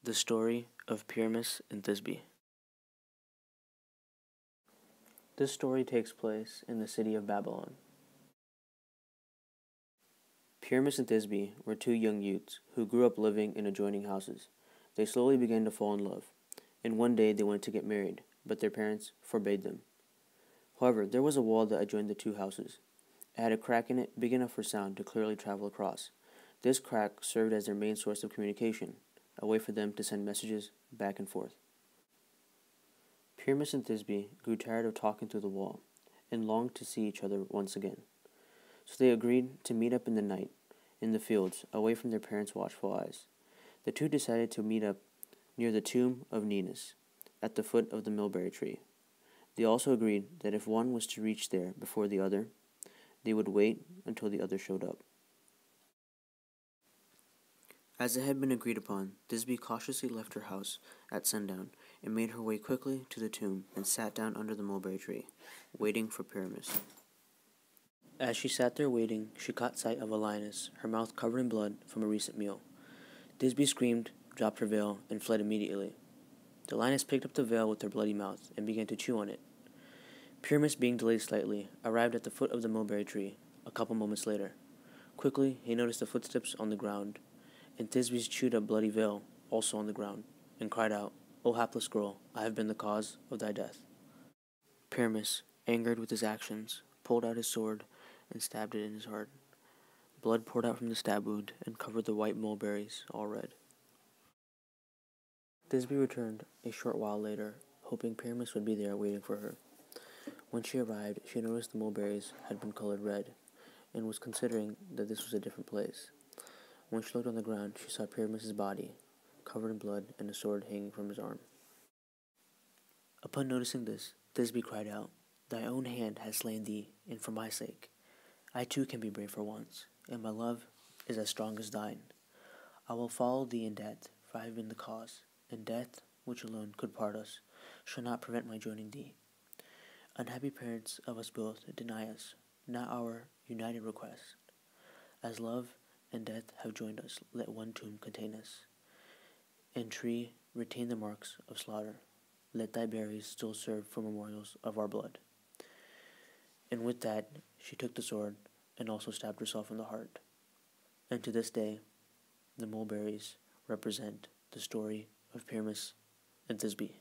The story of Pyramus and Thisbe. This story takes place in the city of Babylon. Pyramus and Thisbe were two young youths who grew up living in adjoining houses. They slowly began to fall in love, and one day they wanted to get married, but their parents forbade them. However, there was a wall that adjoined the two houses. It had a crack in it big enough for sound to clearly travel across. This crack served as their main source of communication, a way for them to send messages back and forth. Pyramus and Thisbe grew tired of talking through the wall and longed to see each other once again. So they agreed to meet up in the night, in the fields, away from their parents' watchful eyes. The two decided to meet up near the tomb of Ninus, at the foot of the mulberry tree. They also agreed that if one was to reach there before the other, they would wait until the other showed up. As it had been agreed upon, Thisbe cautiously left her house at sundown and made her way quickly to the tomb and sat down under the mulberry tree, waiting for Pyramus. As she sat there waiting, she caught sight of a lioness, her mouth covered in blood from a recent meal. Thisbe screamed, dropped her veil, and fled immediately. The lioness picked up the veil with her bloody mouth and began to chew on it. Pyramus, being delayed slightly, arrived at the foot of the mulberry tree a couple moments later. Quickly, he noticed the footsteps on the ground, and Thisbe's chewed-up bloody veil also on the ground, and cried out, "O hapless girl, I have been the cause of thy death." Pyramus, angered with his actions, pulled out his sword and stabbed it in his heart. Blood poured out from the stab wound and covered the white mulberries, all red. Thisbe returned a short while later, hoping Pyramus would be there waiting for her. When she arrived, she noticed the mulberries had been colored red, and was considering that this was a different place. When she looked on the ground, she saw Pyramus's body, covered in blood, and a sword hanging from his arm. Upon noticing this, Thisbe cried out, "Thy own hand has slain thee, and for my sake. I too can be brave for once, and my love is as strong as thine. I will follow thee in death, for I have been the cause, and death, which alone could part us, shall not prevent my joining thee. Unhappy parents of us both deny us, not our united request. As love and death have joined us, let one tomb contain us. And tree, retain the marks of slaughter. Let thy berries still serve for memorials of our blood." And with that, she took the sword and also stabbed herself in the heart. And to this day, the mulberries represent the story of Pyramus and Thisbe.